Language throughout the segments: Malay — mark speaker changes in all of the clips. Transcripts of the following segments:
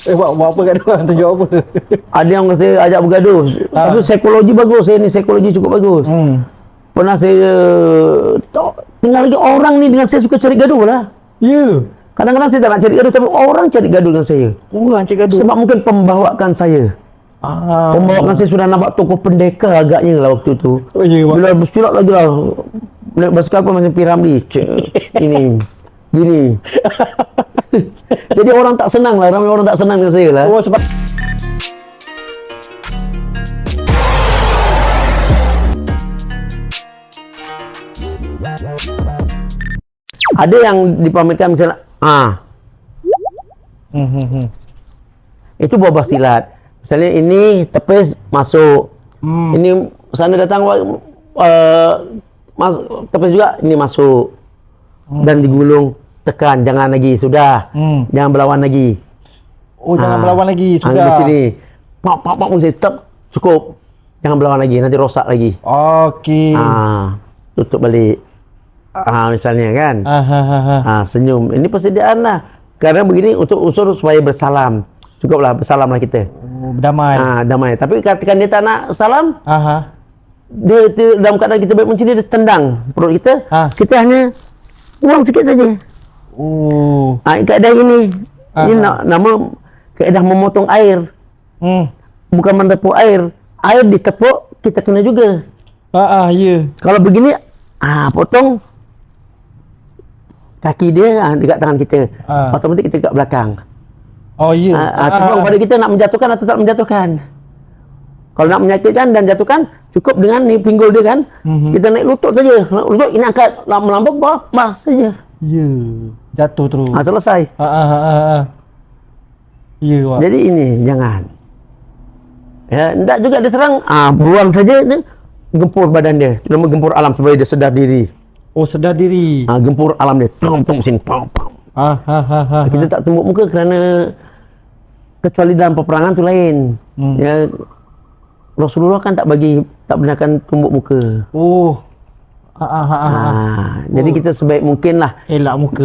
Speaker 1: Buat apa kat dia? Tunjuk apa?
Speaker 2: Ada yang saya ajak bergaduh. Tapi psikologi bagus, saya ni psikologi cukup bagus. Pernah saya tinggal lagi orang ni dengan saya suka cari gaduh lah.
Speaker 1: Ya.
Speaker 2: Kadang-kadang saya tak nak cari gaduh, tapi orang cari gaduh dengan saya.
Speaker 1: Orang cari gaduh.
Speaker 2: Sebab mungkin pembawaan saya. Pembawaan saya sudah nampak tokoh pendekar agaknya lah waktu tu.
Speaker 1: Oh ya,
Speaker 2: bila bersilat lagi lah. Naik basikal pun macam Piramli. Ini. Gini. Jadi orang tak senang lah, ramai orang tak senang dengan saya lah.
Speaker 1: Oh, sebab
Speaker 2: ada yang dipamerkan misalnya, itu buah silat. Misalnya ini tepis masuk, ini sana datang tepis juga, ini masuk dan digulung, tekan, jangan lagi, sudah, jangan berlawan lagi.
Speaker 1: Oh, jangan berlawan lagi, sudah.
Speaker 2: Sini, pak, stop, cukup, jangan berlawan lagi, nanti rosak lagi.
Speaker 1: Okey.
Speaker 2: Tutup balik. Misalnya kan, senyum. Ini persediaan lah. Karena begini untuk unsur supaya bersalam. Cukuplah bersalamlah kita.
Speaker 1: Damai.
Speaker 2: Damai. Tapi ketika dia tak nak salam, dia dalam keadaan kita baik macam ni, dia tendang perut kita. Kita hanya buang sikit saja. Keadaan ini, ini nama keadaan memotong air. Bukan mendepuk air. Air ditepuk, kita kena juga.
Speaker 1: Ya.
Speaker 2: Kalau begini, potong kaki dia dekat tangan kita. Otomatik kita dekat belakang.
Speaker 1: Oh ya.
Speaker 2: Tergantung pada kita nak menjatuhkan atau tak menjatuhkan. Kalau nak menyakitkan dan jatuhkan, cukup dengan ni pinggul dia kan. Kita naik lutut saja. Lutut ini angkat melambung bawah saja.
Speaker 1: Ya. Jatuh terus.
Speaker 2: Selesai.
Speaker 1: Ya, Wak.
Speaker 2: Jadi ini jangan. Ya, tidak juga diserang, buang saja dia, gempur badan dia. Nama gempur alam supaya dia sedar diri.
Speaker 1: Oh, sedar diri.
Speaker 2: Gempur alam dia. Tong sini. Kita tak tumbuk muka kerana kecuali dalam peperangan tu lain. Ya, Rasulullah kan tak benarkan tumbuk muka. Jadi kita sebaik mungkin lah
Speaker 1: elak muka.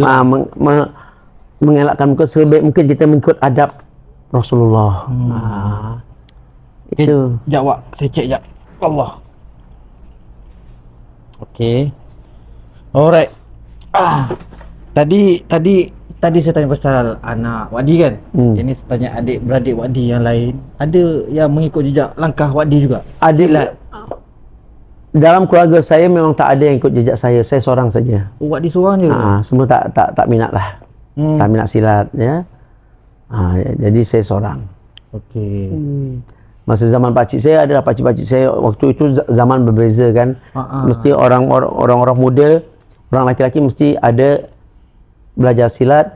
Speaker 2: Mengelakkan muka sebaik mungkin kita mengikut adab Rasulullah. Itu.
Speaker 1: Sekejap, Wak. Saya cek sekejap. Allah. Okey. Alright. Tadi saya tanya pasal anak Wadi kan. Ini saya tanya adik-beradik Wadi yang lain. Ada yang mengikut jejak langkah Wadi juga?
Speaker 2: Ada. Dalam keluarga saya memang tak ada yang ikut jejak saya. Saya seorang saja.
Speaker 1: Oh, Wadi seorang je?
Speaker 2: Semua tak minat lah. Tak minat silat ya. Jadi saya seorang.
Speaker 1: Okey.
Speaker 2: Masa zaman pakcik saya adalah pakcik-pakcik saya waktu itu zaman berbeza kan. Mesti orang-orang muda, orang laki-laki mesti ada belajar silat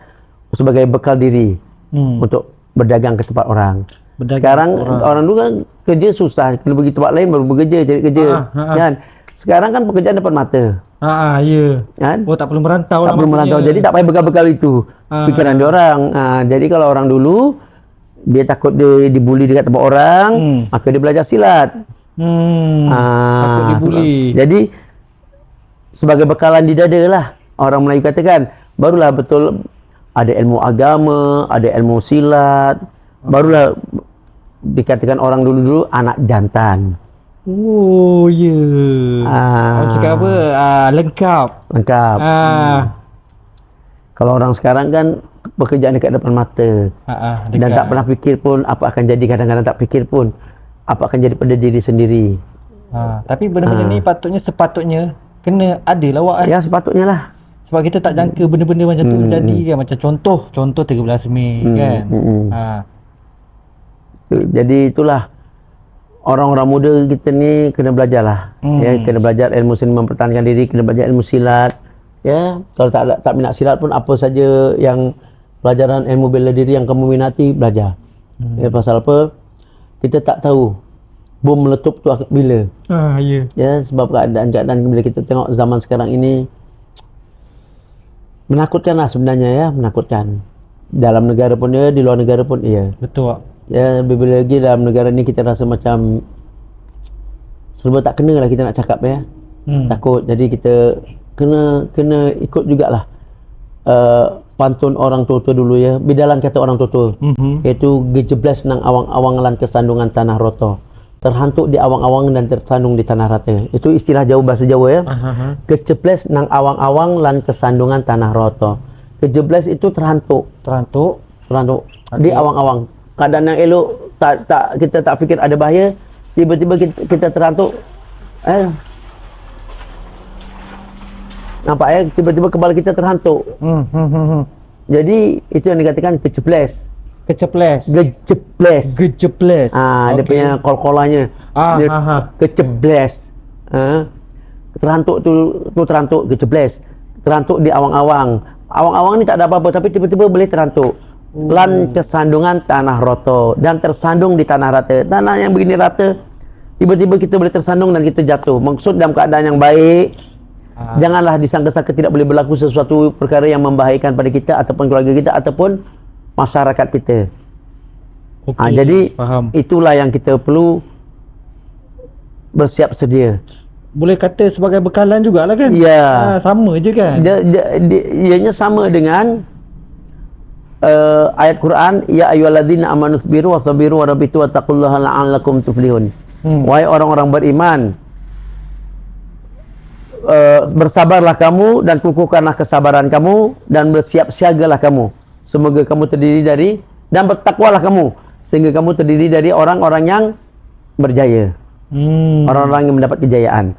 Speaker 2: sebagai bekal diri untuk berdagang ke tempat orang. Sekarang orang dulu kan kerja susah, kena pergi tempat lain baru bekerja, cari kerja. Kan? Sekarang kan pekerjaan depan mata.
Speaker 1: Ya.
Speaker 2: Kan?
Speaker 1: Oh, tak perlu merantau.
Speaker 2: Tak perlu merantau. Jadi tak payah bekal-bekal itu. Pikiran dia orang. Jadi kalau orang dulu dia takut dia dibuli dekat tempat orang, maka dia belajar silat.
Speaker 1: Takut dibuli.
Speaker 2: Jadi sebagai bekalan di dada lah. Orang Melayu katakan, barulah betul ada ilmu agama, ada ilmu silat. Barulah dikatakan orang dulu-dulu anak jantan.
Speaker 1: Oh, ya. Orang cakap apa? Lengkap. Kalau orang sekarang kan pekerjaan dekat depan mata. Dan tak pernah fikir pun apa akan jadi, kadang-kadang tak fikir pun apa akan jadi pada diri sendiri. Tapi benda-benda ni sepatutnya kena ada lah, Wak.
Speaker 2: Ya, sepatutnya lah.
Speaker 1: Sebab kita tak jangka benda-benda macam tu jadi kan. Macam contoh 13 Mei kan.
Speaker 2: Jadi itulah, orang-orang muda kita ni kena belajar lah. Ya, kena belajar ilmu seni mempertahankan diri, kena belajar ilmu silat. Ya, kalau tak minat silat pun apa saja yang pelajaran ilmu bela diri yang kamu minati, belajar. Ya, pasal apa? Kita tak tahu bom meletup tu bila.
Speaker 1: Ya.
Speaker 2: Ya, sebab keadaan bila kita tengok zaman sekarang ini menakutkan lah sebenarnya ya, menakutkan. Dalam negara pun ya, di luar negara pun iya.
Speaker 1: Betul, Wak.
Speaker 2: Ya, bila lagi dalam negara ni kita rasa macam serba tak kena lah kita nak cakap ya. Takut. Jadi kita kena ikut jugalah pantun orang tua dulu ya, bidalan kata orang tua, yaitu gejeblas nang awang-awang lan kesandungan tanah roto, terhantuk di awang-awang dan tersandung di tanah rata. Itu istilah Jawa, bahasa Jawa ya. Gejeblas nang awang-awang lan kesandungan tanah roto. Gejeblas itu terhantuk di awang-awang. Keadaan yang elok, kita tak fikir ada bahaya, tiba-tiba kita terhantuk. Nampak ya, tiba-tiba kepala kita terhantuk. Jadi itu yang dikatakan kejeblas.
Speaker 1: Gejeblas.
Speaker 2: Dia punya kol-kolanya. Kejeblas. Terhantuk tu terhantuk, kejeblas. Terhantuk di awang-awang. Awang-awang ni tak ada apa-apa, tapi tiba-tiba boleh terhantuk. Lan kesandungan tanah roto, dan tersandung di tanah rata. Tanah yang begini rata, tiba-tiba kita boleh tersandung dan kita jatuh. Maksud dalam keadaan yang baik. Janganlah disangka-sangka tidak boleh berlaku sesuatu perkara yang membahayakan pada kita ataupun keluarga kita ataupun masyarakat kita. Jadi faham. Itulah yang kita perlu bersiap sedia.
Speaker 1: Boleh kata sebagai bekalan jugalah kan?
Speaker 2: Ya.
Speaker 1: Sama je kan?
Speaker 2: Ianya sama dengan ayat Quran, ya ayyuhalladzina amanu sabiru wasabiru warabitu wattaqullaha la'allakum tuflihun. Wahai orang-orang beriman, bersabarlah kamu dan kukuhkanlah kesabaran kamu dan bersiap siagalah kamu, semoga kamu terdiri dari, dan bertakwalah kamu sehingga kamu terdiri dari orang-orang yang berjaya, orang-orang yang mendapat kejayaan.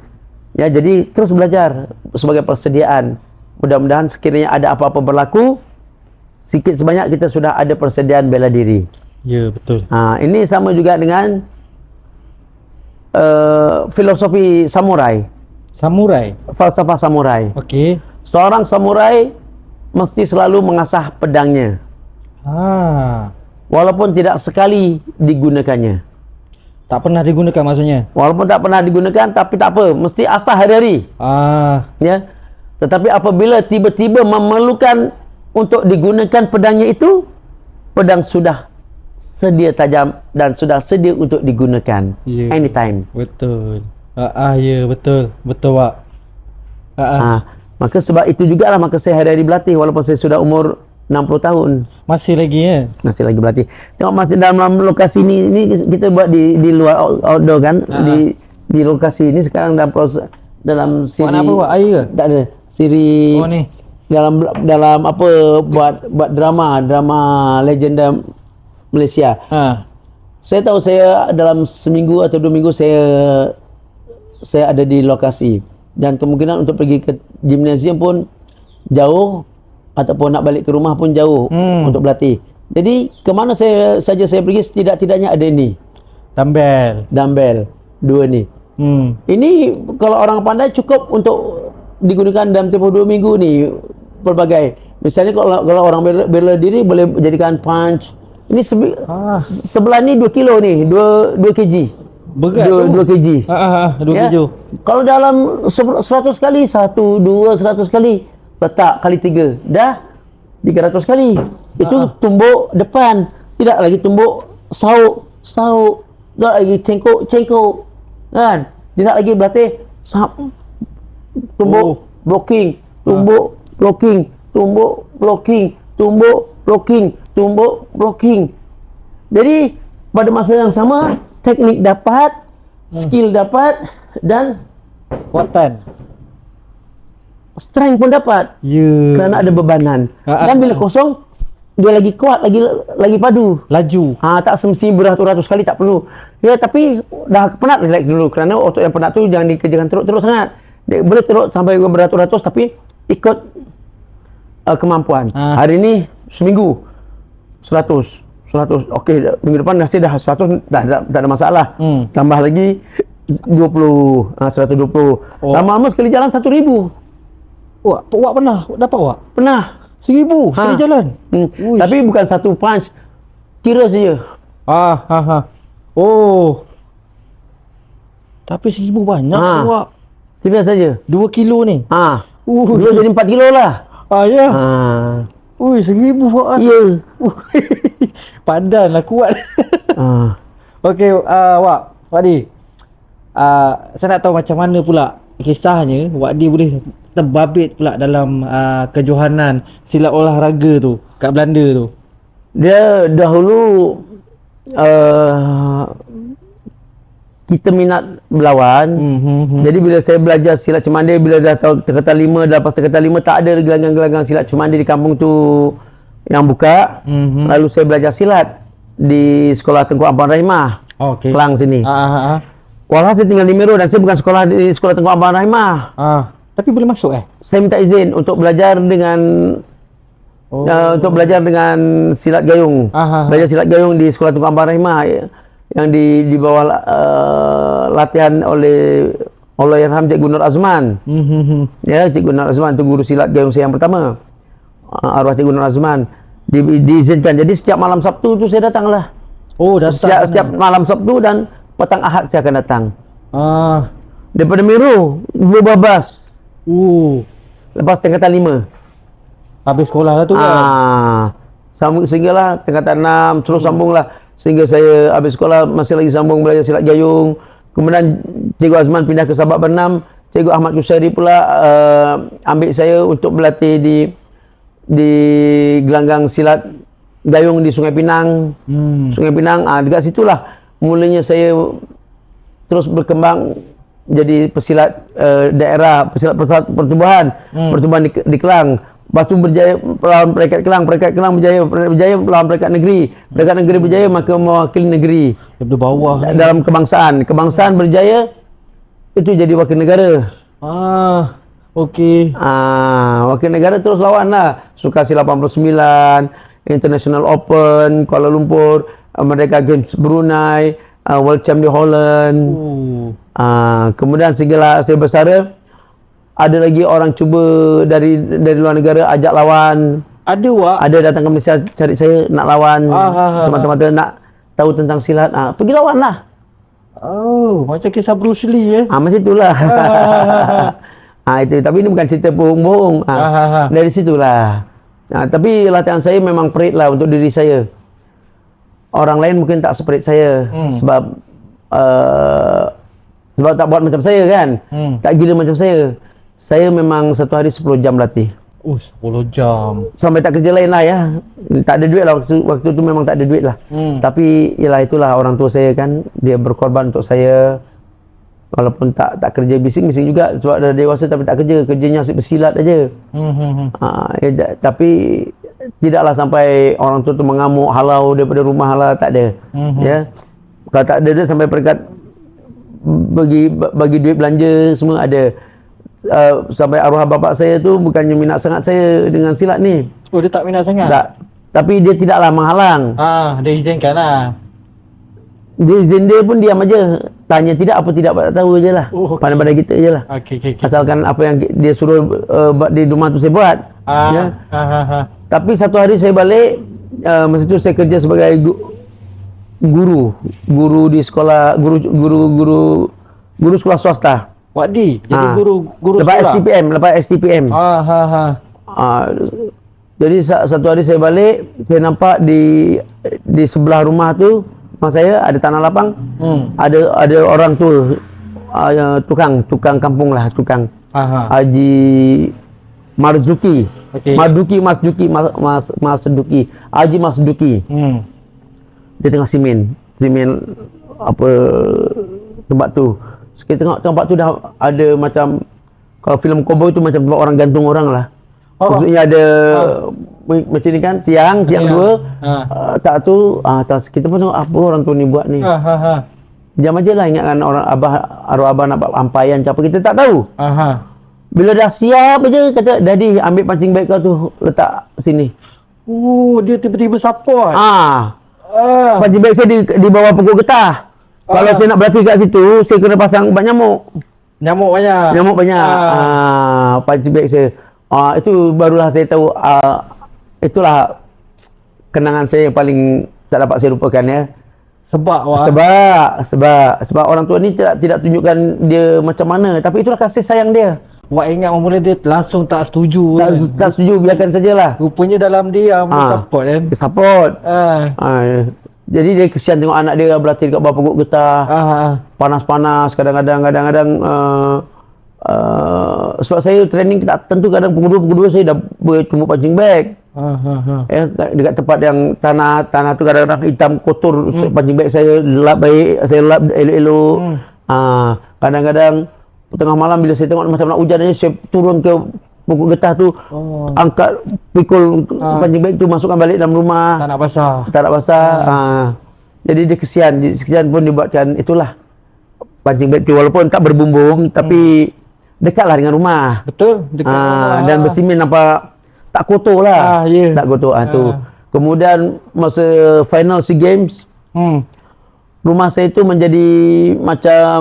Speaker 2: Ya, jadi terus belajar sebagai persediaan. Mudah-mudahan sekiranya ada apa-apa berlaku, sedikit sebanyak kita sudah ada persediaan bela diri.
Speaker 1: Ya, betul.
Speaker 2: Ini sama juga dengan filosofi samurai. Falsafah samurai.
Speaker 1: Okey.
Speaker 2: Seorang samurai mesti selalu mengasah pedangnya. Walaupun tidak sekali digunakannya.
Speaker 1: Tak pernah digunakan maksudnya?
Speaker 2: Walaupun tak pernah digunakan, tapi tak apa, mesti asah hari-hari. Ya. Tetapi apabila tiba-tiba memerlukan untuk digunakan pedangnya itu, pedang sudah sedia tajam dan sudah sedia untuk digunakan anytime.
Speaker 1: Betul. Ya, betul Pak.
Speaker 2: Maka sebab itu jugalah maka saya hari-hari berlatih walaupun saya sudah umur 60 tahun.
Speaker 1: Masih lagi ya?
Speaker 2: Masih lagi berlatih. Tengok masih dalam lokasi ini kita buat di luar outdoor kan. Di lokasi ini sekarang dalam proses, dalam siri.
Speaker 1: Mana apa Pak? Air ke?
Speaker 2: Tak ada. Siri.
Speaker 1: Ni.
Speaker 2: Dalam apa buat drama legenda Malaysia. Saya tahu saya dalam seminggu atau 2 minggu saya ada di lokasi, dan kemungkinan untuk pergi ke gimnasium pun jauh ataupun nak balik ke rumah pun jauh untuk berlatih. Jadi kemana saya pergi setidak-tidaknya ada ini dumbbell 2 ni. Ini kalau orang pandai cukup untuk digunakan dalam tempoh 2 minggu ni. Pelbagai, misalnya kalau orang bela diri boleh jadikan punch. Ini sebelah ni 2 kilo ni, 2 kg.
Speaker 1: Berat
Speaker 2: 2 kg.
Speaker 1: 2 kg.
Speaker 2: Kalau dalam 100 kali, 1, 2, 100 kali, letak kali 3, dah 300 kali. Itu tumbuk depan, tidak lagi tumbuk sauk, tidak lagi cengkok, kan? Tidak lagi berlatih tumbuk blocking, tumbuk blocking, tumbuk blocking, tumbuk blocking, tumbuk blocking. Jadi pada masa yang sama, teknik dapat, skill dapat, dan
Speaker 1: kuatan,
Speaker 2: strength pun dapat. Kerana ada bebanan. Dan bila kosong, dia lagi kuat, lagi padu,
Speaker 1: laju.
Speaker 2: Tak semestinya beratus-ratus kali, tak perlu. Ya, tapi dah penat relax dulu. Kerana otot yang penat tu jangan dikerjakan teruk sangat. Dia boleh teruk sampai beratus-ratus, tapi ikut kemampuan. Hari ni seminggu 100. Okey, minggu depan dah 100, tak ada masalah. Tambah lagi 20, 120. Lama-lama sekali jalan 1,000.
Speaker 1: Wak pernah dapat wak?
Speaker 2: Pernah.
Speaker 1: 1,000 sekali jalan.
Speaker 2: Tapi bukan satu punch, kira saja.
Speaker 1: Tapi 1,000 banyak wak.
Speaker 2: Kira saja.
Speaker 1: 2 kilo ni.
Speaker 2: Dua jadi 4 kilo lah.
Speaker 1: Ya. 1,000 wak.
Speaker 2: Ya.
Speaker 1: Padan lah, kuat. Okey, Wak Di. Saya nak tahu macam mana pula kisahnya Wak Di boleh
Speaker 3: terbabit pula dalam kejohanan silat olahraga tu kat Belanda tu?
Speaker 2: Dia dahulu kita minat berlawan. Jadi bila saya belajar silat cemande, bila dah tahu tingkatan 5, dah lepas tingkatan 5 tak ada gelanggang-gelanggang silat cemande di kampung tu yang buka. Lalu saya belajar silat di sekolah Tengku Abang Rahimah, Kelang sini. Walau saya tinggal di Mero dan saya bukan sekolah di sekolah Tengku Abang Rahimah.
Speaker 3: Tapi boleh masuk
Speaker 2: Saya minta izin untuk belajar dengan silat gayung. Belajar silat gayung di sekolah Tengku Abang Rahimah yang di bawah latihan oleh Allahyarham Cikgu Nur Azman. Ya, Cikgu Nur Azman tu guru silat gayung saya yang pertama. Arwah Cikgu Nur Azman. Diizinkan. Jadi setiap malam Sabtu tu saya datanglah.
Speaker 3: Datang.
Speaker 2: Setiap malam Sabtu dan petang Ahad saya akan datang. Daripada Mero, Babas. Lepas tingkatan 5.
Speaker 3: Habis sekolah lah tu kan?
Speaker 2: Sambung sehinggalah tingkatan 6, terus sambunglah. Sehingga saya habis sekolah masih lagi sambung belajar silat gayung. Kemudian Cikgu Azman pindah ke Sabak Bernam. Cikgu Ahmad Kusairi pula ambil saya untuk berlatih di gelanggang silat gayung di Sungai Pinang. Sungai Pinang, dekat situlah mulanya saya terus berkembang jadi pesilat daerah, pesilat pertubuhan di Kelang. Lepas tu berjaya melawan Perekat Kelang, Perekat Kelang berjaya melawan Perekat Negeri, Perekat Negeri berjaya maka mewakili negeri
Speaker 3: daripada bawah
Speaker 2: dalam kebangsaan berjaya itu jadi wakil negara. Wakil negara terus lawan lah Sukasi 89, International Open Kuala Lumpur, Merdeka Games Brunei, World Champ di Holland. Kemudian segala saya bersara, ada lagi orang cuba dari luar negara ajak lawan. Ada datang ke Malaysia cari saya nak lawan. Teman-teman nak tahu tentang silat, pergi lawan lah.
Speaker 3: Macam kisah Bruce Lee
Speaker 2: macam itulah. Itu, tapi ini bukan cerita bohong-bohong. Dari situlah. Tapi latihan saya memang perit lah untuk diri saya. Orang lain mungkin tak seperit saya sebab tak buat macam saya kan. Tak gila macam saya. Saya memang satu hari 10 jam latih.
Speaker 3: 10 jam.
Speaker 2: Sampai tak kerja lain lah ya. Tak ada duit lah waktu tu memang tak ada duit lah. Tapi yalah itulah orang tua saya kan, dia berkorban untuk saya. Walaupun tak kerja bising juga sebab dah dewasa tapi tak kerja, kerjanya asyik bersilat aja. Tapi tidaklah sampai orang tua tu mengamuk halau daripada rumah lah, tak ada. Ya. Kalau tak ada duit sampai peringkat bagi duit belanja semua ada. Sampai arwah bapak saya tu bukannya minat sangat saya dengan silat ni.
Speaker 3: Dia tak minat sangat?
Speaker 2: Tak. Tapi dia tidaklah menghalang.
Speaker 3: Dia izinkan lah.
Speaker 2: Dia izin dia pun diam aja. Tanya tidak apa tidak tak tahu je lah. Pandai-pandai kita je lah. Asalkan apa yang dia suruh di rumah tu saya buat. Tapi satu hari saya balik, masa tu saya kerja sebagai guru di sekolah, guru sekolah swasta.
Speaker 3: Jadi guru
Speaker 2: lepas
Speaker 3: sekolah?
Speaker 2: STPM. Jadi satu hari saya balik, saya nampak di sebelah rumah tu, rumah saya ada tanah lapang. Ada orang tu tukang kampung lah, Haji Marzuki. Haji Marzuki. Dia tengah simen apa tempat tu. Kita tengok tempat tu dah ada macam, kalau filem cowboy tu macam tempat orang gantung orang lah. Maksudnya ada macam ni kan, tiang dua. Tak tu, kita pun tengok apa orang tu ni buat ni. Jam aja lah ingatkan orang arwah abah nak buat ampaian apa, kita tak tahu. Bila dah siap aja kata, "Daddy, ambil pancing bag kau tu, letak sini."
Speaker 3: Dia tiba-tiba support.
Speaker 2: Pancing bag saya di bawah pokok getah. Kalau saya nak berlatih kat situ, saya kena pasang ubat nyamuk.
Speaker 3: Nyamuk banyak.
Speaker 2: Pancing bag saya. Itu barulah saya tahu, itulah kenangan saya yang paling tak dapat saya lupakan ya. Sebab orang tua ni tidak tunjukkan dia macam mana, tapi itulah kasih sayang dia.
Speaker 3: Wak ingat mula dia langsung tak setuju.
Speaker 2: Tak setuju, biarkan sajalah.
Speaker 3: Rupanya dalam dia support kan.
Speaker 2: Support. Jadi dia kesian tengok anak dia berlatih dekat bawah pokok getah. Panas-panas, kadang-kadang sebab saya training tak tentu kadang pukul 2 saya dah bertumbuk punching bag. Dekat tempat yang tanah tu kadang-kadang hitam kotor, punching bag saya lap baik, saya lap elok-elok. Kadang-kadang tengah malam bila saya tengok macam nak hujan aja, saya turun ke pokok getah tu, angkat pikul punching bag tu, masukkan balik dalam rumah.
Speaker 3: Tak nak basah.
Speaker 2: Jadi dia kesian pun dibuatkan itulah punching bag tu, walaupun tak berbumbung tapi dekatlah dengan rumah.
Speaker 3: Betul, dekat rumah.
Speaker 2: Dan bersimen nampak tak kotor lah. Tak kotor tu. Kemudian masa final SEA Games, rumah saya tu menjadi macam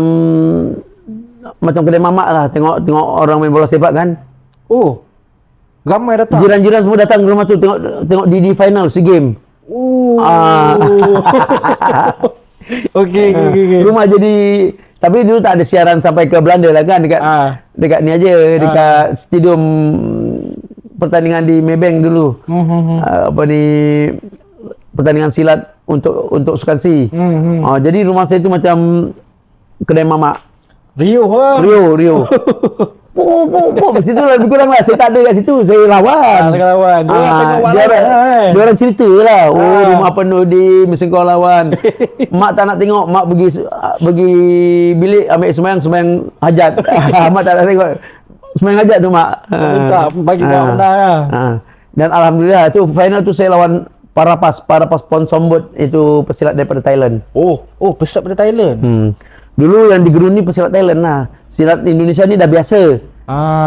Speaker 2: kedai mamak lah, tengok orang main bola sepak kan.
Speaker 3: Oh, ramai datang.
Speaker 2: Jiran-jiran semua datang ke rumah tu tengok di final SEA Games.
Speaker 3: Okey.
Speaker 2: Rumah jadi, tapi dulu tak ada siaran sampai ke Belanda lah kan, dekat ni aja, dekat stadium pertandingan di Maybank dulu. Pertandingan silat untuk sukan si. Jadi rumah saya tu macam kedai mamak.
Speaker 3: Rio.
Speaker 2: Situ lah lebih kurang lah. Saya tak ada kat situ, saya lawan. Dia orang cerita lah. Rumah penuh di mesin kau lawan. Mak tak nak tengok, mak pergi bilik ambil sembahyang hajat. Mak tak nak tengok sembahyang hajat tu mak.
Speaker 3: Tak bagi mak benda lah.
Speaker 2: Dan alhamdulillah tu final tu saya lawan Parapas Ponsombot, itu pesilat daripada Thailand.
Speaker 3: Oh, pesilat daripada Thailand.
Speaker 2: Dulu yang digeruni pesilat Thailand lah. Silat Indonesia ni dah biasa.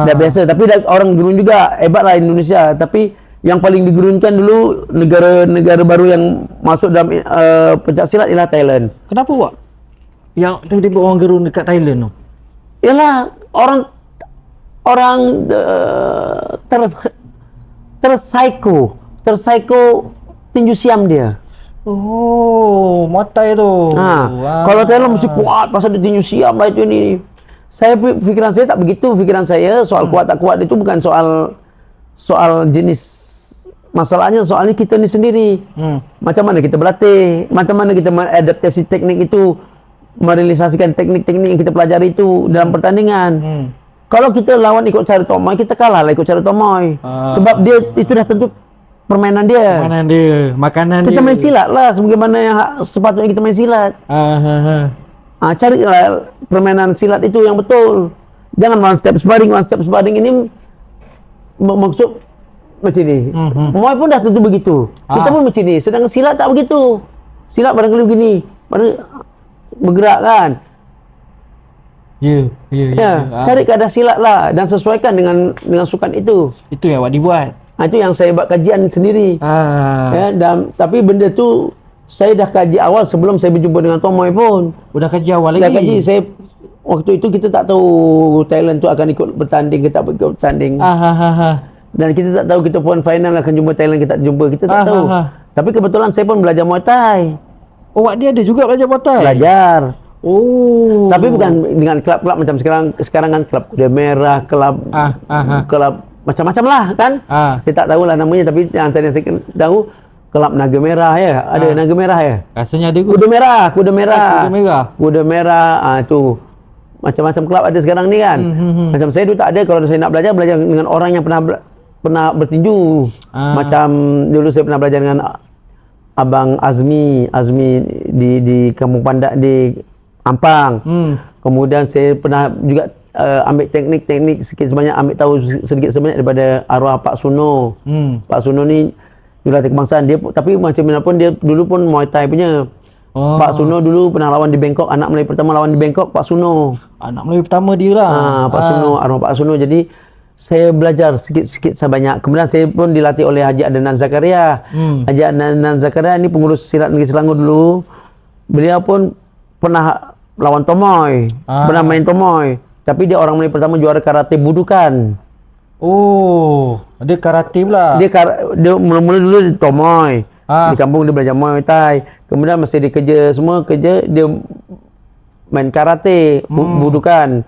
Speaker 2: Dah biasa, tapi orang gerun juga. Hebatlah Indonesia. Tapi yang paling digerunkan dulu negara baru yang masuk dalam pencak silat ialah Thailand.
Speaker 3: Kenapa Wak? Yang tiba-tiba orang gerun dekat Thailand tu?
Speaker 2: Yalah, orang terpsycho tinju siam dia.
Speaker 3: Oh, Muay tu.
Speaker 2: Kalau Thailand mesti kuat pasal dia tinju siam lah itu ni. Fikiran saya tak begitu. Fikiran saya soal kuat tak kuat itu bukan soal jenis. Masalahnya soalnya kita ni sendiri. Macam mana kita berlatih, macam mana kita mengadaptasi teknik itu, merealisasikan teknik-teknik yang kita pelajari itu dalam pertandingan. Kalau kita lawan ikut cara Tomoy, kita kalah lah ikut cara Tomoy. Sebab dia itu dah tentu permainan dia.
Speaker 3: Makanan
Speaker 2: kita
Speaker 3: dia.
Speaker 2: Kita main silat lah sebagaimana yang sepatutnya kita main silat. Carilah permainan silat itu yang betul. Jangan one step sparring ini maksud macam ni. Muay pun dah tentu begitu. Kita pun macam ni. Sedangkan silat tak begitu. Silat barangkali begini, bergerak kan. Cari keadaan silat lah dan sesuaikan dengan sukan itu.
Speaker 3: Itu yang awak dibuat.
Speaker 2: Itu yang saya buat kajian sendiri. Tapi benda tu saya dah kaji awal sebelum saya berjumpa dengan Tomoy pun.
Speaker 3: Dah kaji awal lagi?
Speaker 2: Dah kaji. Waktu itu kita tak tahu Thailand tu akan ikut bertanding ke tak ikut bertanding. Dan kita tak tahu kita pun final akan jumpa Thailand, kita tak jumpa. Kita tak tahu. Tapi kebetulan saya pun belajar Muay Thai.
Speaker 3: Oh, dia ada juga belajar Muay Thai?
Speaker 2: Belajar. Tapi bukan dengan kelab-kelab macam sekarang kan, kelab Kuda Merah, kelab macam-macam lah kan. Saya tak tahulah namanya, tapi yang saya tahu kelab Naga Merah ya. Ada Naga Merah ya?
Speaker 3: Rasanya ada
Speaker 2: Kuda Merah. Tu macam-macam kelab ada sekarang ni kan. Macam saya dulu tak ada. Kalau saya nak belajar dengan orang yang pernah bertinju. Macam dulu saya pernah belajar dengan Abang Azmi di Kampung Pandak di Ampang. Kemudian saya pernah juga ambil teknik-teknik sikit sebanyak, ambil tahu sedikit sebanyak daripada arwah Pak Suno. Pak Suno ni jurulatih kebangsaan dia, tapi macam mana pun dia dulu pun Muay Thai punya. Pak Suno dulu pernah lawan di Bangkok, anak Melayu pertama lawan di Bangkok Pak Suno.
Speaker 3: Anak Melayu pertama dia lah.
Speaker 2: Pak Suno, arwah Pak Suno. Jadi saya belajar sikit-sikit sebanyak. Kemudian saya pun dilatih oleh Haji Adnan Zakaria. Haji Adnan Zakaria ni pengurus silat negeri Selangor dulu. Beliau pun pernah lawan Tomoy, pernah main Tomoy. Tapi dia orang Melayu pertama juara karate budukan.
Speaker 3: Oh, dia karate pula.
Speaker 2: Dia mula-mula dulu di Tomoy. Di kampung dia belajar Muay Thai. Kemudian masa dia kerja dia main karate budukan.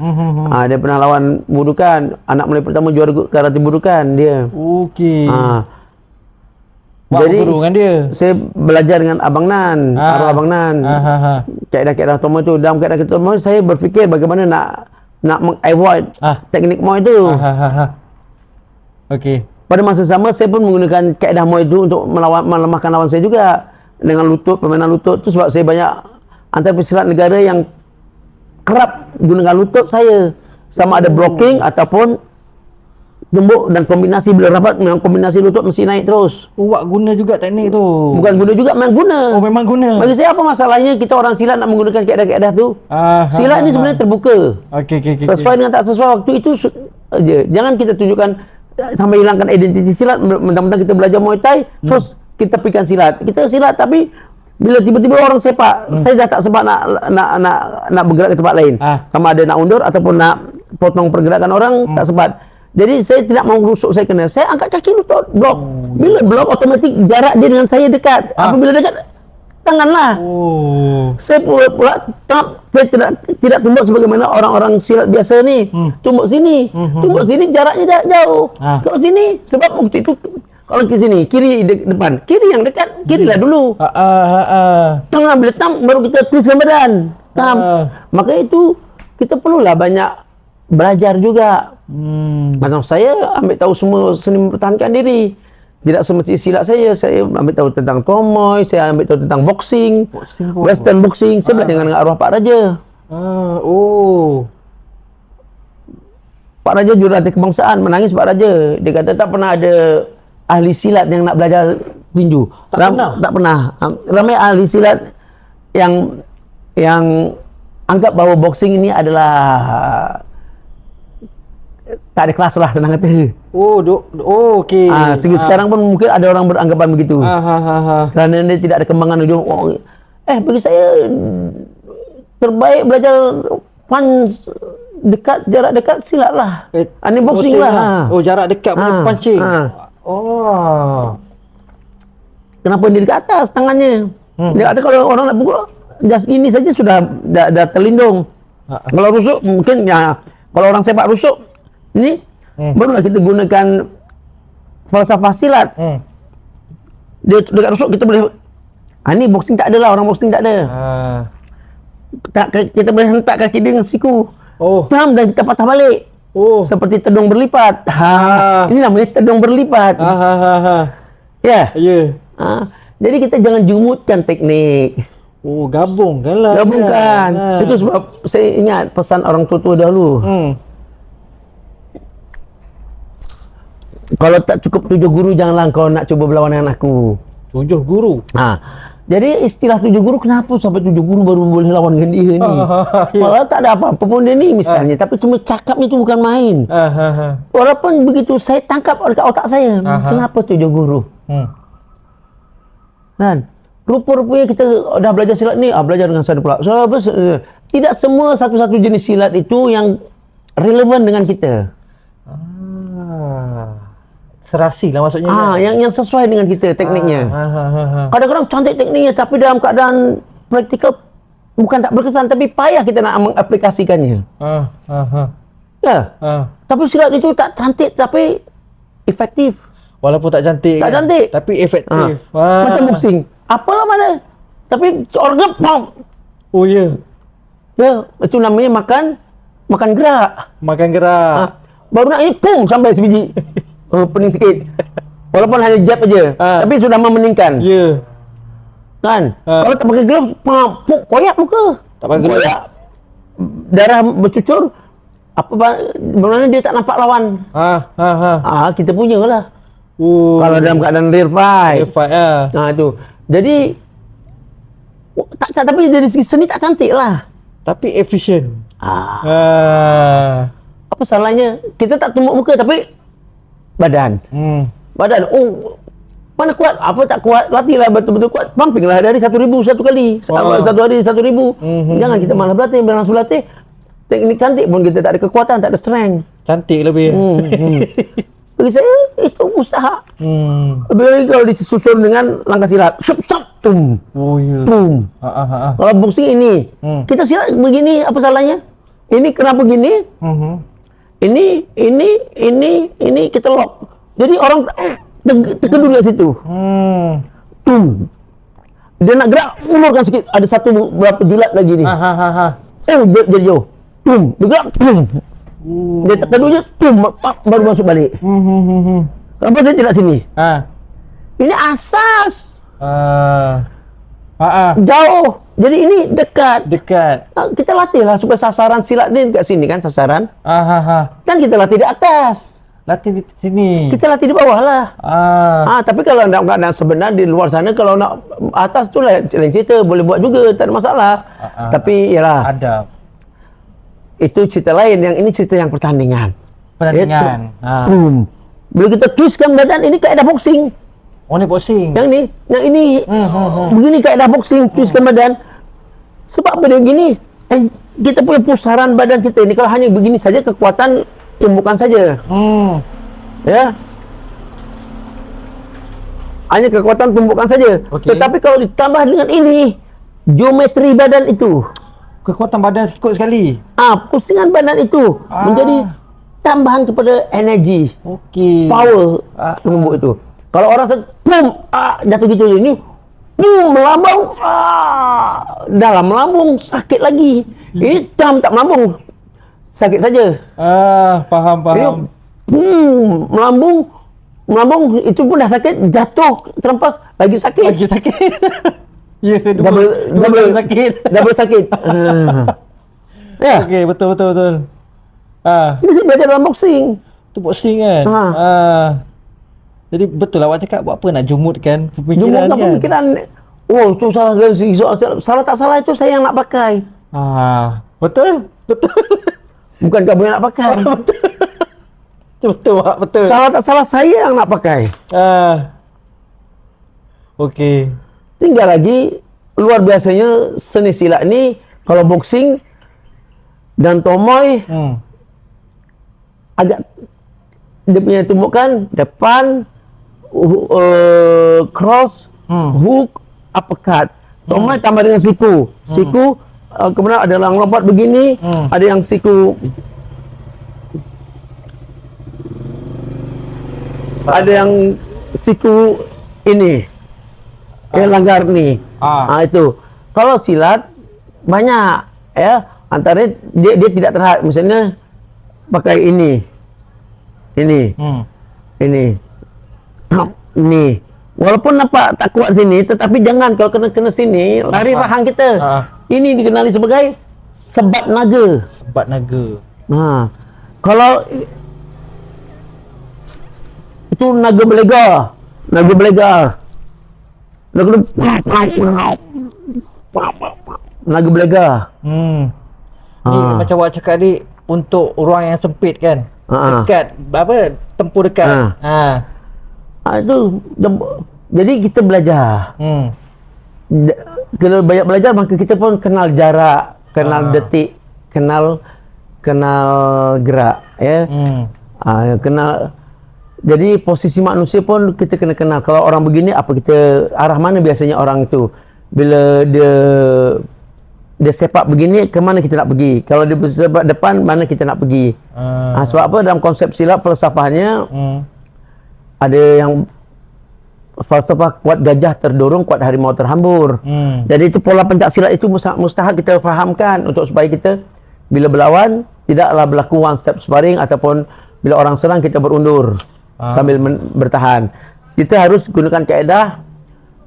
Speaker 2: Dia pernah lawan budukan. Anak Melayu pertama juara karate budukan dia.
Speaker 3: Okey.
Speaker 2: Jadi
Speaker 3: guru dengan dia.
Speaker 2: Saya belajar dengan Abang Nan, arwah Abang Nan. Kaedah-kaedah Tomoy tu. Dalam kaedah Tomoy saya berfikir bagaimana nak nak meng-avoid teknik Muay itu.
Speaker 3: Okey.
Speaker 2: Pada masa sama saya pun menggunakan kaedah Muay itu untuk melemahkan lawan saya juga dengan lutut, permainan lutut tu, sebab saya banyak antara pesilat negara yang kerap gunakan lutut saya, sama ada blocking ataupun tumbuk, dan kombinasi bila rapat dengan kombinasi lutut mesti naik terus.
Speaker 3: Awak guna juga teknik tu?
Speaker 2: Bukan guna juga, memang guna.
Speaker 3: Oh, memang guna.
Speaker 2: Bagi saya apa masalahnya kita orang silat nak menggunakan kaedah-kaedah tu? Silat ni sebenarnya terbuka.
Speaker 3: Okey.
Speaker 2: Sesuai dengan tak sesuai waktu itu je. Jangan kita tunjukkan sampai hilangkan identiti silat, mentang-mentang kita belajar Muay Thai terus kita pergikan silat. Kita silat tapi bila tiba-tiba orang sepak, saya dah tak sempat nak bergerak ke tempat lain. Sama ada nak undur ataupun nak potong pergerakan orang, tak sempat. Jadi saya tidak mau rusuk saya kena. Saya angkat kaki lutut, blok. Bila blok, otomatik jarak dia dengan saya dekat. Apabila dekat, tanganlah. Saya pula saya tidak tumbuk sebagaimana orang-orang silat biasa ni. Tumbuk sini. Tumbuk sini jaraknya jauh. Kalau sini, sebab waktu itu kalau ke sini, kiri depan. Kiri yang dekat, kirilah dulu. Tengah bila tam, baru kita tuliskan badan. Maka itu kita perlulah banyak belajar juga. Macam saya ambil tahu semua seni mempertahankan diri. Tidak semesti silat saya ambil tahu tentang tomoy, saya ambil tahu tentang boxing western boxing. Saya belajar dengan arwah Pak Raja. Pak Raja jurulatih kebangsaan, menangis Pak Raja. Dia kata tak pernah ada ahli silat yang nak belajar tinju. Tak pernah. Ramai ahli silat yang anggap bahawa boxing ini adalah tak ada kelas lah, senang kata.
Speaker 3: Okey.
Speaker 2: Sehingga sekarang pun mungkin ada orang beranggapan begitu. Kerana dia tidak ada kembangan ujung. Bagi saya terbaik belajar punch dekat, jarak dekat silat lah. Ini boxing lah.
Speaker 3: Jarak dekat punya punching.
Speaker 2: Kenapa dia dekat atas tangannya? Dia kata kalau orang nak pukul, just ini saja sudah dah terlindung. Kalau rusuk mungkin kalau orang sepak rusuk ini barulah kita gunakan falsafah silat. Dia dekat rusuk kita boleh. Ini boxing tak ada lah, orang boxing tak ada. Kita boleh hentak kaki dia dengan siku. Dan kita patah balik. Seperti tedung berlipat. Ini namanya tedung berlipat. Ya. Jadi kita jangan jumutkan teknik.
Speaker 3: Gabungkanlah.
Speaker 2: Gabungkan. Itu sebab saya ingat pesan orang tua-tua dahulu. Kalau tak cukup 7 guru, janganlah kau nak cuba berlawan dengan aku.
Speaker 3: 7 guru?
Speaker 2: Jadi istilah 7 guru, kenapa sampai 7 guru baru boleh lawan dengan dia ni? Malah tak ada apa-apa pun dia ni misalnya. Tapi cuma cakapnya tu bukan main. Walaupun begitu, saya tangkap dekat otak saya. Kenapa 7 guru? Kan? Rupa-rupanya kita dah belajar silat ni, belajar dengan sana pula. Tidak semua satu-satu jenis silat itu yang relevan dengan kita.
Speaker 3: Serasi lah maksudnya.
Speaker 2: Yang sesuai dengan kita tekniknya. Kadang-kadang cantik tekniknya tapi dalam keadaan praktikal bukan tak berkesan, tapi payah kita nak mengaplikasikannya. Ya. Tapi silat itu tak cantik tapi efektif.
Speaker 3: Walaupun tak cantik.
Speaker 2: Tak cantik
Speaker 3: tapi efektif.
Speaker 2: Macam boxing. Apalah mana. Tapi orang gepang. Ya, itu namanya makan gerak. Baru nak ini pung sampai sebiji. Pening sikit. Walaupun hanya jab aja, tapi sudah memeningkan. Kan? Kalau tak pakai glove, koyak muka.
Speaker 3: Tak pakai glove.
Speaker 2: Darah bercucur. Bagaimana dia tak nampak lawan. Kita punya lah. Kalau dalam keadaan real fight. Itu. Jadi tapi dari segi seni tak cantik lah.
Speaker 3: Tapi efisien.
Speaker 2: Apa salahnya? Kita tak tumbuk muka tapi badan. Mana kuat? Apa tak kuat? Latihlah betul-betul kuat. Pumping lah dari 1,000 satu kali. Satu hari 1,000. Jangan kita malah berlatih. Berlangsung latih. Teknik cantik pun kita tak ada kekuatan, tak ada strength.
Speaker 3: Cantik lebih.
Speaker 2: Bagi saya itu mustahak. Lebih lagi kalau disusun dengan langkah silat. Tum. Tum. Kalau boxing ini, kita silat begini, apa salahnya? Ini kenapa gini? Ini kita lock. Jadi orang terkedul di situ. Dia nak gerak, ulurkan sikit. Ada satu berapa julat lagi ni. Jadi jauh. Tum, bergerak, tum. Dia tekan dulu je, tum, baru masuk balik. Kenapa saya tidak sini? Ini asas. Jauh. Jadi ini dekat. Kita latihlah supaya sasaran silat ni dekat sini kan sasaran. Kan kita latih di atas.
Speaker 3: Latih di sini.
Speaker 2: Kita latih di bawah lah. Tapi kalau nak sebenar di luar sana, kalau nak atas tu lain cerita, boleh buat juga, tak ada masalah. Tapi yalah.
Speaker 3: Ada.
Speaker 2: Itu cerita lain, yang ini cerita yang pertandingan.
Speaker 3: Boom.
Speaker 2: Bila kita twistkan badan, ini kaedah boxing.
Speaker 3: Oh, ni boxing.
Speaker 2: Yang ini begini kaedah boxing, twistkan badan. Sebab apa dia begini? Kita punya pusaran badan kita ini kalau hanya begini saja, kekuatan tumbukan saja. Ya. Hanya kekuatan tumbukan saja. Tetapi kalau ditambah dengan ini, geometri badan itu,
Speaker 3: kekuatan badan ikut sekali.
Speaker 2: pusingan badan itu menjadi tambahan kepada energi. Power tubuh itu. Kalau orang jatuh gitu ini, melambung, dalam melambung sakit lagi. Ini tak melambung, sakit saja.
Speaker 3: Faham.
Speaker 2: Melambung itu pun dah sakit, jatuh terempas lagi sakit.
Speaker 3: Ya, double sakit.
Speaker 2: Double sakit. Ya.
Speaker 3: Okey, betul.
Speaker 2: Ini saya belajar dalam boxing.
Speaker 3: Tu boxing kan. Jadi betul lah awak cakap, buat apa nak jumutkan pemikiran kan.
Speaker 2: Pemikiran. Oh, tu salah salah tak salah itu saya yang nak pakai.
Speaker 3: Betul.
Speaker 2: Bukan kamu yang nak pakai.
Speaker 3: Betul.
Speaker 2: Salah tak salah saya yang nak pakai.
Speaker 3: Okey.
Speaker 2: Tinggal lagi luar biasanya seni silat ni, kalau boxing dan tomoy agak dia punya tumbukan depan, cross, hook, uppercut. Tomoy tambah dengan siku. Kemudian ada yang lompat begini, ada yang siku, ada yang siku ini, yang langgar ni. Itu. Kalau silat banyak, ya, antara dia tidak terhad. Misalnya pakai ini. Walaupun nampak tak kuat sini, tetapi jangan kalau kena sini, lari rahang kita. Ini dikenali sebagai sebat naga. Kalau itu naga belega. Naga belega.
Speaker 3: Ni macam awak cakap ni, untuk ruang yang sempit kan. Dekat tempur dekat.
Speaker 2: Itu jadi kita belajar. Kalau banyak belajar, maka kita pun kenal jarak, kenal detik, kenal gerak, ya. Kenal. Jadi posisi manusia pun kita kena kenal. Kalau orang begini, apa kita arah mana biasanya orang itu? Bila dia sepak begini, ke mana kita nak pergi? Kalau dia sepak depan, mana kita nak pergi? Sebab apa? Dalam konsep silat, falsafahnya ada yang falsafah kuat gajah terdorong, kuat harimau terhambur. Jadi itu pola pencak silat itu mustahil kita fahamkan untuk supaya kita bila berlawan tidaklah berlaku one step sparring, ataupun bila orang serang kita berundur sambil bertahan. Kita harus gunakan kaedah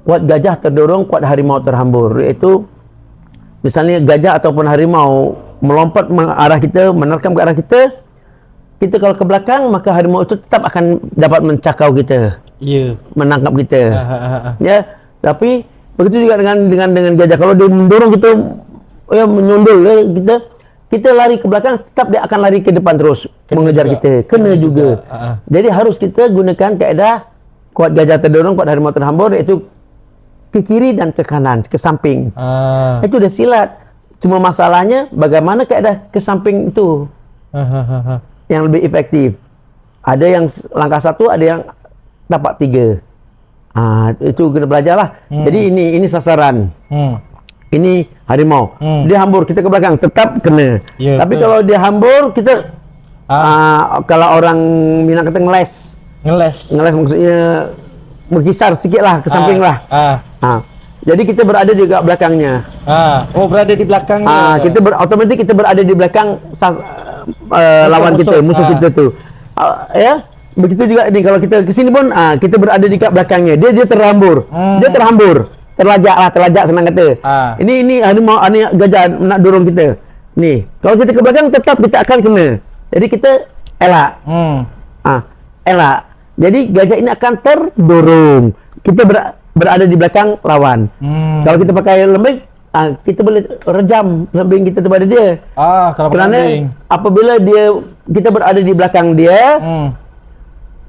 Speaker 2: kuat gajah terdorong, kuat harimau terhambur, iaitu misalnya gajah ataupun harimau melompat mengarah kita, menerkam ke arah kita, kita kalau ke belakang, maka harimau itu tetap akan dapat mencakau kita, menangkap kita. Ya, tapi begitu juga dengan gajah. Kalau dia mendorong kita, menyundul kita lari ke belakang, tetap dia akan lari ke depan terus mengejar kita. Kena juga. Jadi harus kita gunakan kaedah kuat gajah terdorong, kuat harimau terhambur, iaitu ke kiri dan ke kanan, ke samping. Itu dah silat. Cuma masalahnya bagaimana kaedah ke samping itu yang lebih efektif. Ada yang langkah satu, ada yang tapak tiga. Itu kena belajarlah. Jadi ini sasaran. Ini harimau. Dia hambur, kita ke belakang, tetap kena. Tapi kalau dia hambur, kita kalau orang Minang kata ngeles maksudnya berkisar sikit lah, ke samping lah. Jadi kita berada di belakangnya.
Speaker 3: Oh, berada di belakangnya.
Speaker 2: Kita otomatis kita berada di belakang lawan kita, musuh kita tu. Ya. Begitu juga ni kalau kita ke sini pun kita berada di belakangnya. Dia terhambur. Dia terhambur. Terlajak senang kata. Ini gajah nak dorong kita. Ni, kalau kita ke belakang tetap kita akan kena. Jadi kita elak. Elak. Jadi gajah ini akan terdorong. Kita berada di belakang lawan. Kalau kita pakai lembing, kita boleh rejam lembing kita daripada dia. Kerana apabila kita berada di belakang dia,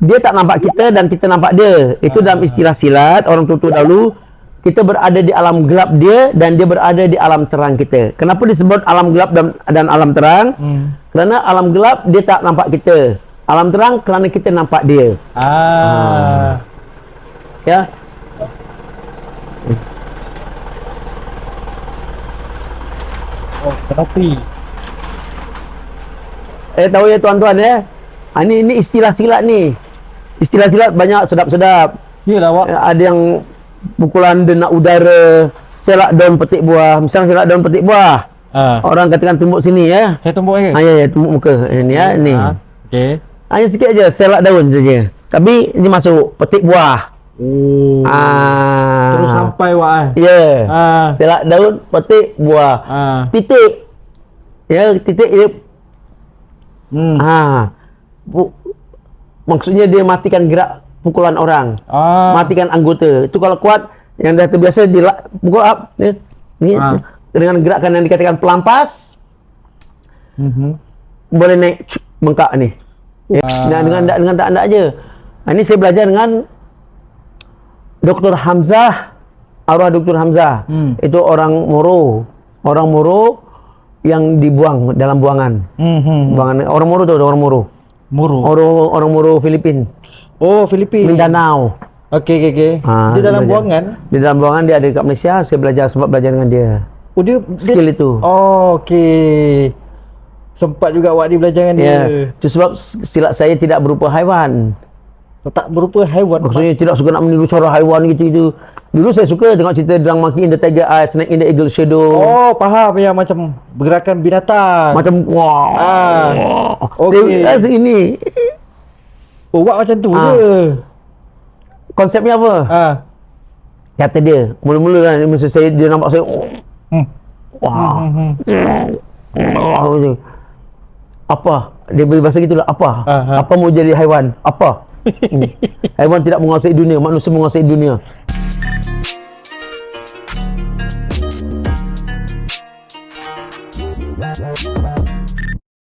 Speaker 2: dia tak nampak kita dan kita nampak dia. Itu dalam istilah silat orang tua dahulu, kita berada di alam gelap dia dan dia berada di alam terang kita. Kenapa disebut alam gelap dan alam terang? Kerana alam gelap dia tak nampak kita. Alam terang kerana kita nampak dia. Ya.
Speaker 3: Terapi.
Speaker 2: Tahu ya tuan-tuan ya. Ini istilah silat ni. Istilah silat banyak sedap-sedap.
Speaker 3: Yalah awak.
Speaker 2: Ada yang pukulan denak udara, selak daun petik buah. Misalnya selak daun petik buah. Orang katakan tumbuk sini ya.
Speaker 3: Saya tumbuk ke?
Speaker 2: Ya, tumbuk muka. Ini ya, ni.
Speaker 3: Okey.
Speaker 2: Hanya sikit aja selak daun saja. Tapi ini masuk petik buah.
Speaker 3: Terus sampai wak
Speaker 2: Ya. Selak daun petik buah. Titik. Ya, titik dia. Maksudnya dia matikan gerak pukulan orang. Matikan anggota. Itu kalau kuat yang dah terbiasa pukul up ni dengan gerakan yang dikatakan pelampas. Boleh naik bengkak ni. Dengan tak aja. Ini saya belajar dengan Dr. Hamzah, arwah Dr. Hamzah. Itu orang Moro. Orang Moro yang dibuang dalam buangan. Buangan orang Moro tu, orang Moro. Orang Moro Filipin.
Speaker 3: Oh, Filipin.
Speaker 2: Mindanao.
Speaker 3: Okey. Dia dalam buangan.
Speaker 2: Di dalam buangan dia ada kat Malaysia. Saya sempat belajar dengan dia.
Speaker 3: Oh, dia
Speaker 2: skill itu.
Speaker 3: Oh, okey. Sempat juga awak belajar dengan dia.
Speaker 2: Itu sebab silat saya tidak berupa haiwan.
Speaker 3: Tak berupa haiwan.
Speaker 2: Maksudnya tidak suka nak meniru cara haiwan gitu. Dulu saya suka tengok cerita Drang Monkey in the Tiger Eye, Snake in the Eagle Shadow.
Speaker 3: Oh, faham yang macam bergerakan binatang.
Speaker 2: Macam
Speaker 3: Okey.
Speaker 2: Ini.
Speaker 3: Oh, awak macam tu je.
Speaker 2: Konsepnya apa? Kata dia, mula-mula kan masa dia nampak saya. Apa? Dia berbahasa gitulah. Apa? Apa mau jadi haiwan? Apa? Haiwan tidak menguasai dunia, manusia menguasai dunia.